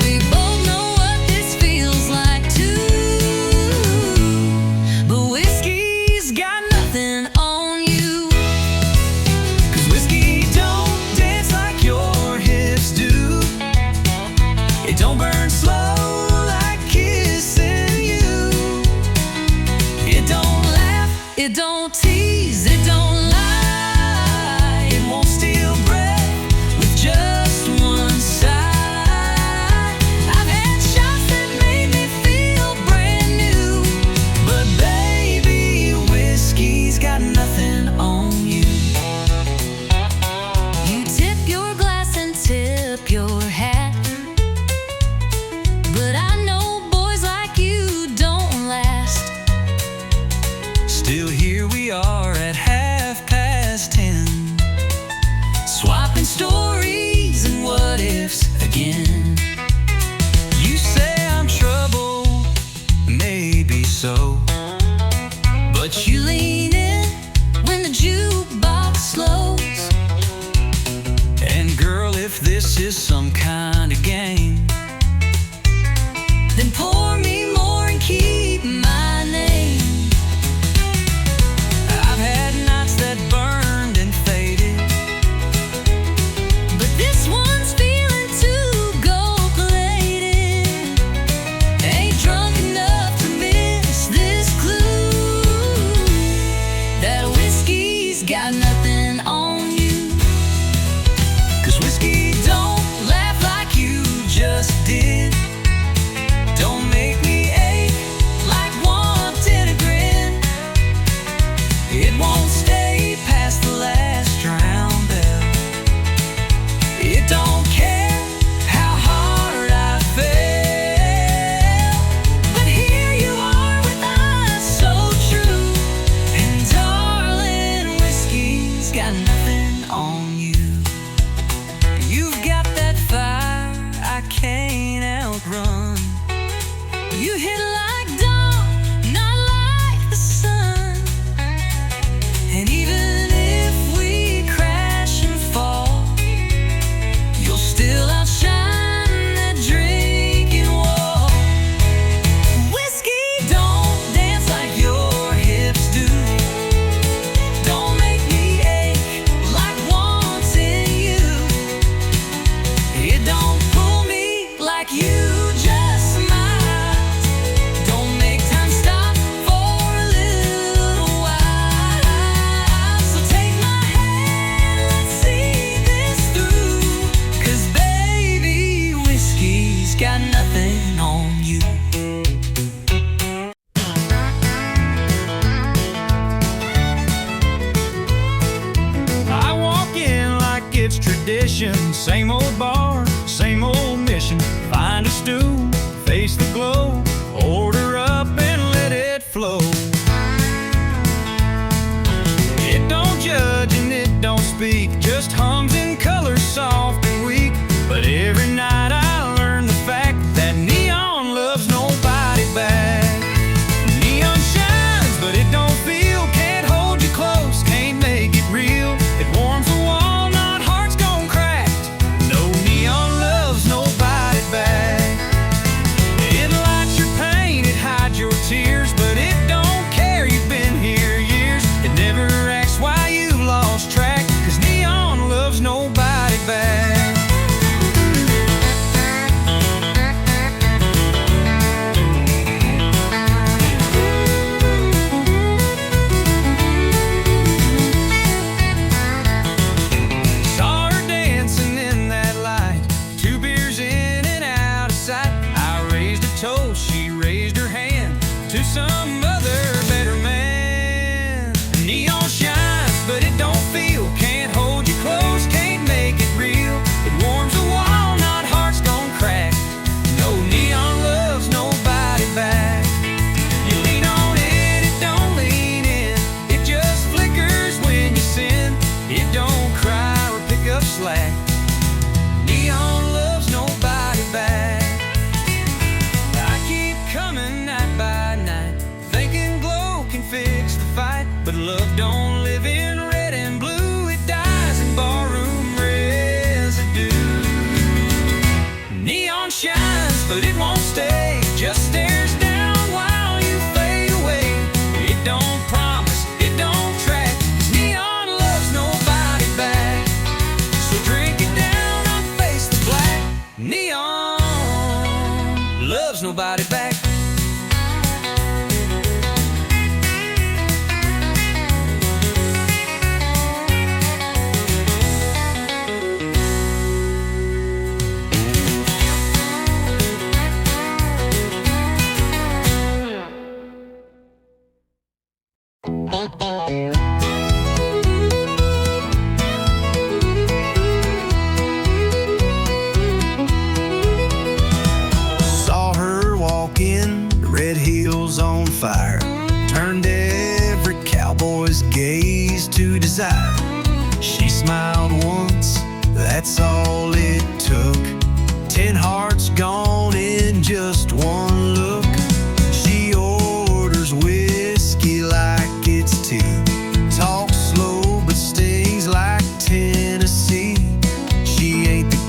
We both know what this feels like too, but whiskey's got nothing on this is some kind of game. Then pour me more and keep my name. I've had nights that burned and faded, But this one's feeling too gold-plated. Ain't drunk enough to miss this clue that whiskey's got nothing on you. 'cause whiskey don't laugh like you just did. Don't make me ache like wanting a grin. It won't stay past the last drown bell. It don't care how hard I fell. But here you are with eyes so true. And darling, whiskey's got nothing on you. You've got that fire I can't outrun. You hit like dawn, not like the sun. And even if we crash and fall, you'll still outshine that drinking wall. Whiskey don't dance like your hips do. Don't make me ache like wanting you. It don't pull me like you just might. Don't make time stop for a little while. So take my hand, let's see this through. 'Cause baby, whiskey's got nothing on you. I walk in like it's tradition. Same old bar, same old mission. Find a stool, face the glow. Order up and let it flow. It don't judge and it don't speak, just hums in colors soft and weak. But every night I learn the fact that neon loves nobody back. Neon shines, but it don't feel, can't hold you close, can't make it real. It warms the wall, not hearts gone cracked. No neon loves nobody back. It lights your pain, it hides your tears, but it don't care you've been here years. It never asks why you lost track, 'cause neon loves nobody back. Saw her dancing in that light, 2 beers in and out of sight. I raised a toast, she raised her hand to some other better man. Neon shines, but it don't feel, can't hold you close, can't make it real. It warms the wall, not hearts gone crack. No neon loves nobody back. You lean on it, it don't lean in. It just flickers when you sin. It don't cry or pick up slack. Neon loves nobody back. I keep coming night by night, thinking glow can fix the fight. But love don't live in red and blue, it dies in barroom residue. Neon shines, but it won't stay, just stares down while you fade away. It don't promise, it don't track, 'cause neon loves nobody back. So drink it down and face the black. Neon loves nobody back. Saw her walk in, red heels on fire, turned every cowboy's gaze to desire. She smiled once, that's all it took. 10 hearts gone in just one look. She orders whiskey like it's tea, talks slow but stings like Tennessee. She ain't the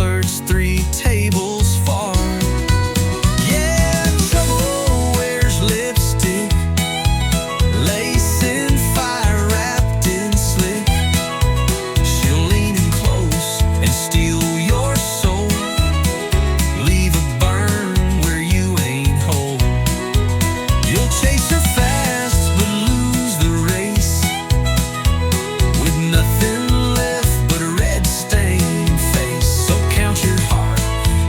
flirts 3 tables far. Yeah, trouble wears lipstick, lace and fire wrapped in slick. She'll lean in close and steal your soul, leave a burn where you ain't whole. You'll chase her fast but lose the race, with nothing left but a red stained face. So count your heart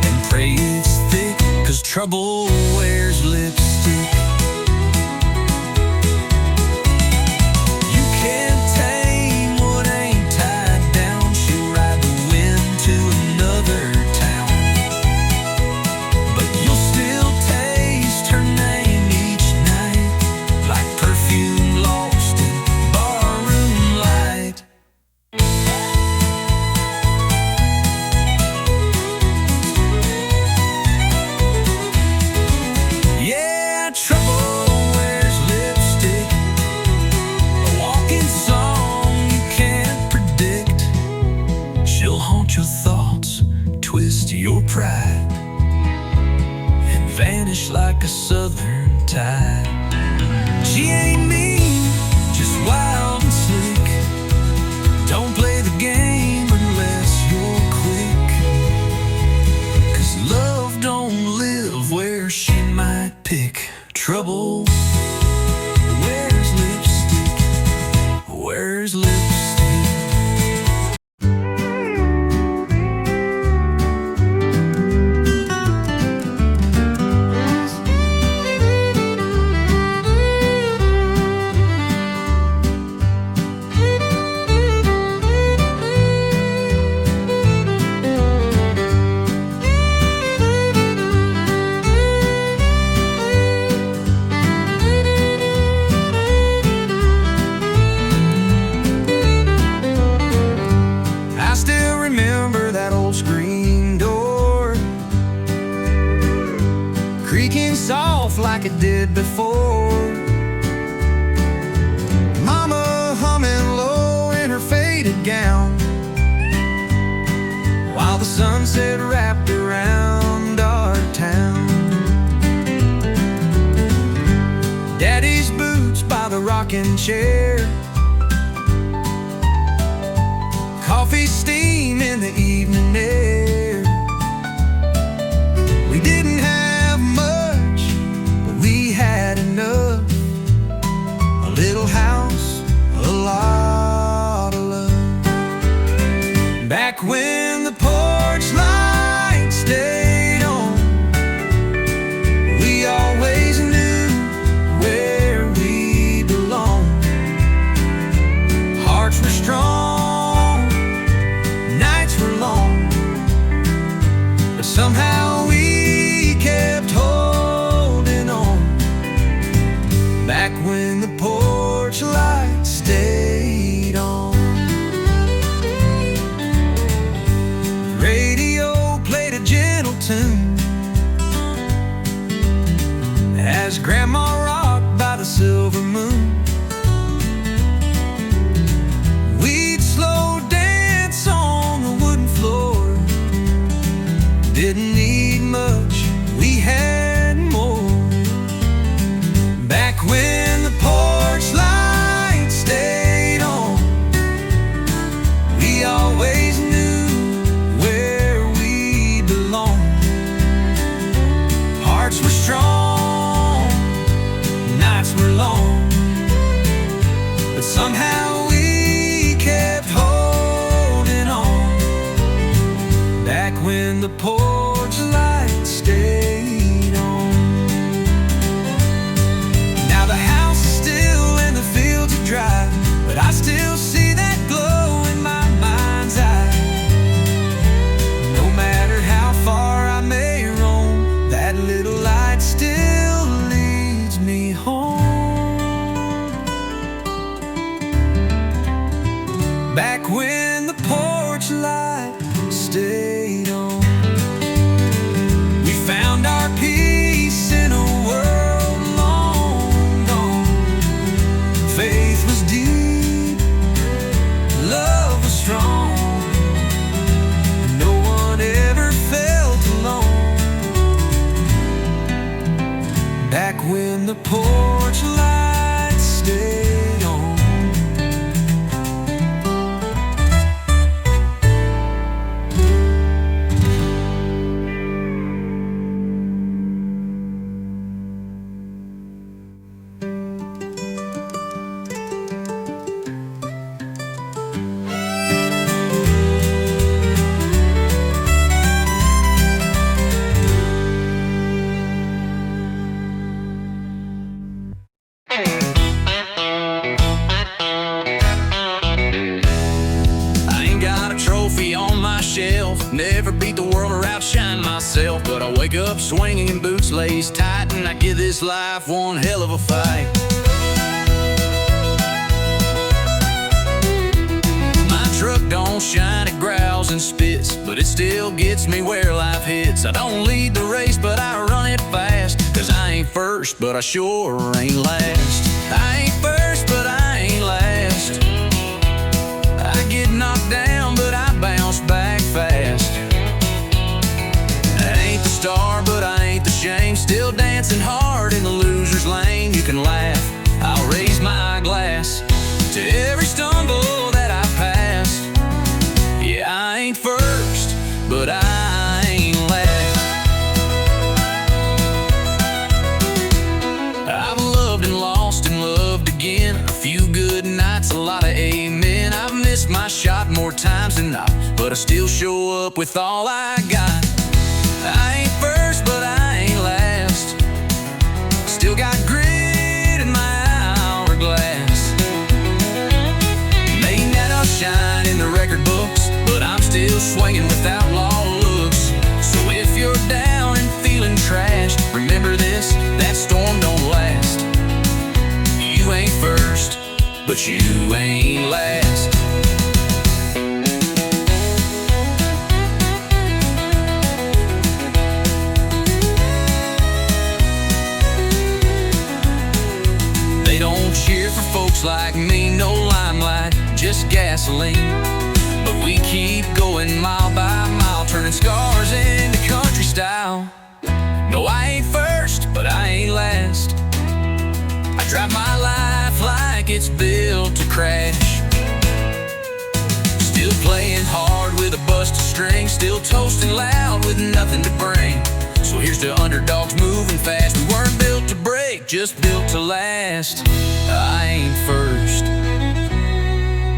and pray it's thick, 'cause trouble wears lipstick. You can't tame what ain't tied down. She'll ride the wind to another town, but you'll still taste her name each night, like perfume lost in barroom light. Yeah, trouble wears lipstick, a walking song you can't predict. She'll haunt your thoughts, twist your pride, and vanish like a southern tide. She ain't mean, just wild and slick. Don't play the game unless you're quick, 'cause love don't live where she might pick. Trouble wears lipstick, wears lipstick. I still remember that old screen door creaking soft like it did before. Mama humming low in her faded gown, while the sunset wrapped around our town. Daddy's boots by the rocking chair, coffee steam in the evening air. We didn't have much, but we had enough. A little house, a lot of love. Back when the porch light stayed on, we always knew where we belonged. Hearts were strong, nights were long, but somehow we kept holding on. Back when the porch light stayed on. Radio played a gentle tune as Grandma rocked by the silver moon. We'd slow dance on the wooden floor. Didn't need much, we had more. Back when the porch light stayed on, we always knew where we belonged. Hearts were strong, nights were long, but somehow we kept holding on. Back when the porch light stayed on. Now the house is still and the fields are dry, but I still see that glow in my mind's eye. No matter how far I may roam, that little light still leads me home. Back when the porch light stayed on. when the porch lights stay on. Never beat the world or outshine myself, but I wake up swinging in boots laced tight, and I give this life one hell of a fight. My truck don't shine, it growls and spits, but it still gets me where life hits. I don't lead the race, but I run it fast, 'cause I ain't first, but I sure ain't last. I ain't first, but I ain't last. I get knocked down, but I bounce back fast. I ain't the star, but I ain't the shame. Still dancing hard in the loser's lane. You can laugh, I'll raise my glass to every stumble that I passed. Yeah, I ain't first, but I ain't last. I've loved and lost and loved again. A few good nights, a lot of amen. I've missed my shot more times than not, but I still show up with all I got. I ain't first, but I ain't last. Still got grit in my hourglass. May not shine in the record books, but I'm still swinging with outlaw looks. So if you're down and feeling trashed, remember this, that storm don't last. You ain't first, but you ain't last. They don't cheer for folks like me, no limelight, just gasoline. But we keep going mile by mile, turning scars into country style. No, I ain't first, but I ain't last. I drive my life like it's built to crash. Still playing hard with a busted string, still toasting loud with nothing to bring. So here's to underdogs moving fast. We weren't built to break, just built to last. I ain't first,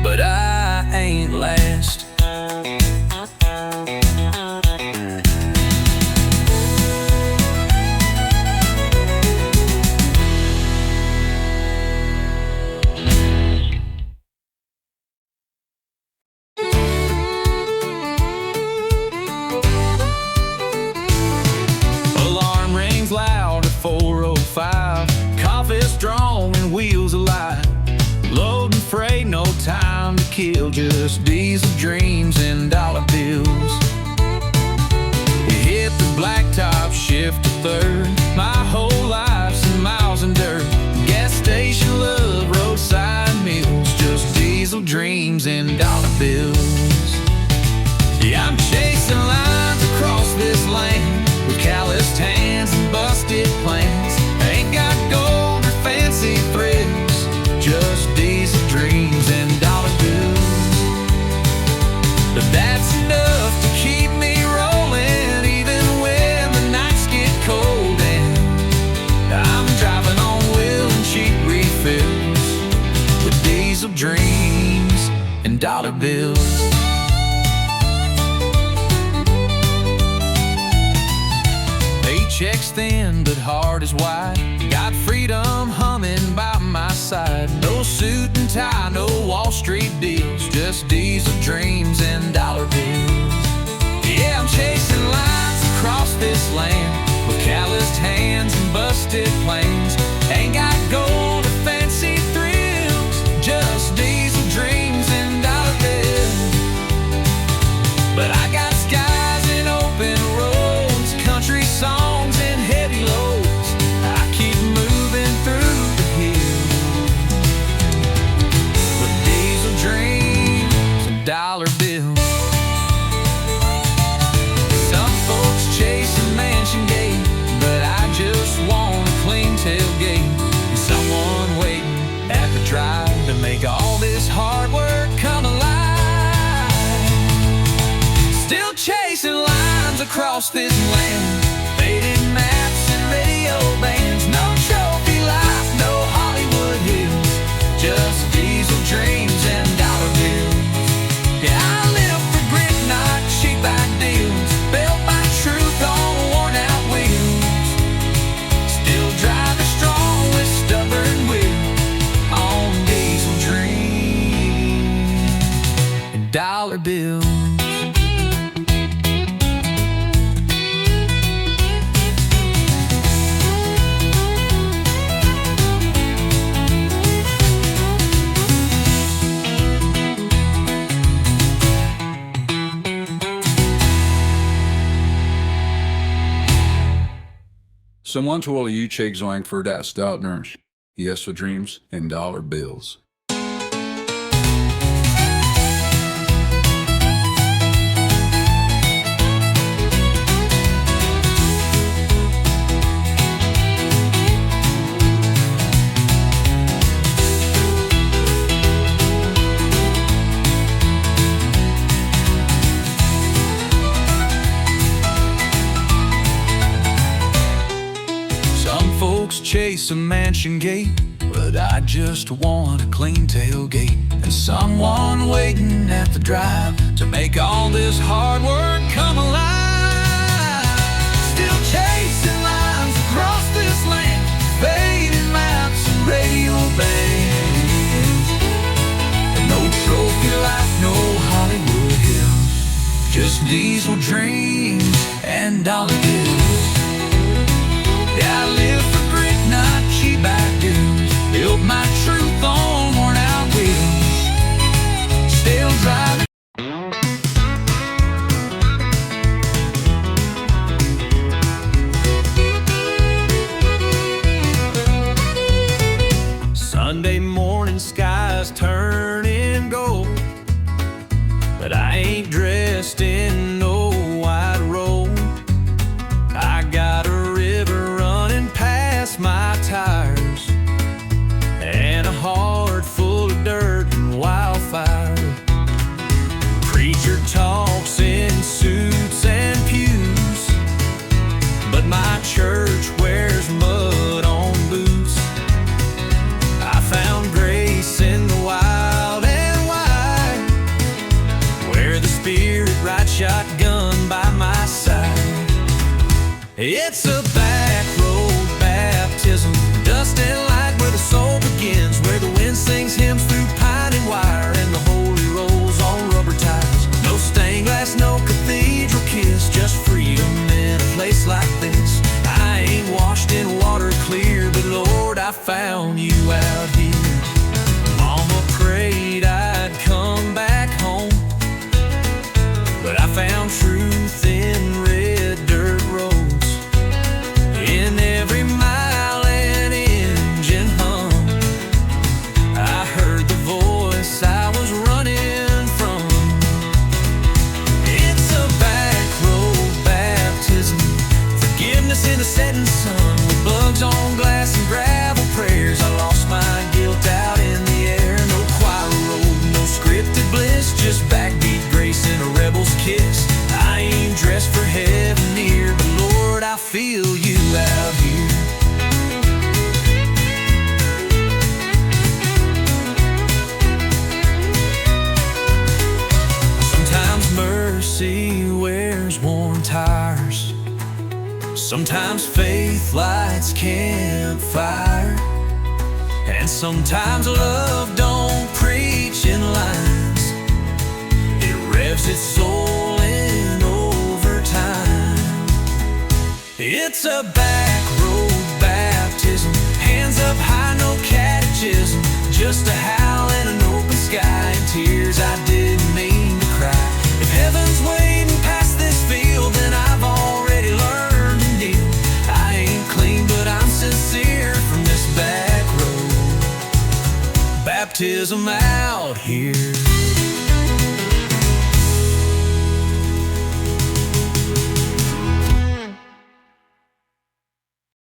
but I ain't last. Alarm rings loud at 4:05. Coffee strong and wheels alive. Loading freight, no time to kill. Just diesel dreams and dollar bills. We hit the blacktop, shift to third. My whole life's in miles and dirt. Gas station love, roadside meals. Just diesel dreams and dollar bills. Yeah, I'm chasing lines across this land with calloused hands and busted plans. Ain't got gold or fancy thrills, just diesel dreams and dollar bills. But that's enough to keep me rolling, even when the nights get cold. And I'm driving on wheel and cheap refills with diesel dreams and dollar bills. Paycheck's thin, but heart is wide. Got freedom humming by my side. No suit and tie, no Wall Street deals. Just diesel dreams and dollar bills. Yeah, I'm chasing lines across this land with calloused hands and busted plans. Ain't got gold or fancy thrills, just diesel dreams and dollar bills. But I got skies and open roads, country songs and heavy loads. I keep moving through the hills with diesel dreams and dollar bills. across this land. Faded maps and radio bands. No trophy life, no Hollywood hills. Just diesel dreams and dollar bills. Yeah, I live for grit, not cheap ideals. Built by truth on worn out wheels. Still driving strong with stubborn will. On diesel dreams and dollar bills. Someone will you check zoing for that stout nurse. Yes, for dreams and dollar bills. Chase a mansion gate, but I just want a clean tailgate and someone waiting at the drive to make all this hard work come alive. Still chasing lines across this land, fading maps and radio bands. And no trophy life, no Hollywood hills. Just diesel dreams and dollar bills. Yeah, I live for grit, not cheap ideals. Built my truth on worn out wheels. Still driving. Sunday morning skies turning gold, but I ain't dressed in no white robe. I got a river running past my tires and a heart full of dirt and wildfire. Preacher talks in suits and pews, but my church wears mud on boots. I found grace in the wild and wide, where the Spirit rides shotgun by my side. It's a back road baptism, dust and light where the soul begins, where the wind sings hymns through pine and wire, and the holy rolls on rubber tires. No stained glass, no cathedral kiss, just freedom in a place like this. I ain't washed in water clear, but Lord, I found you out here. Mama prayed I'd come back home, but I found truth in red dirt roads. In every mile an engine hum, I heard the voice I was running from. It's a back road baptism, forgiveness in the setting sun, with bugs on glass and gravel prayers. I lost my guilt out in the air. No choir road, no scripted bliss, just backbeat grace and a rebel's kiss. I ain't dressed for heaven near, but Lord, I feel you out here. Sometimes mercy wears worn tires, sometimes faith lights campfire, and sometimes love don't preach in lines. It revs its soul in overtime. It's a back road baptism, hands up high, no catechism, just a howl in an open sky, and tears I didn't mean to cry. If heaven's waiting past this field, then I've already learned to kneel. I ain't clean, but I'm sincere from this back road baptism out here.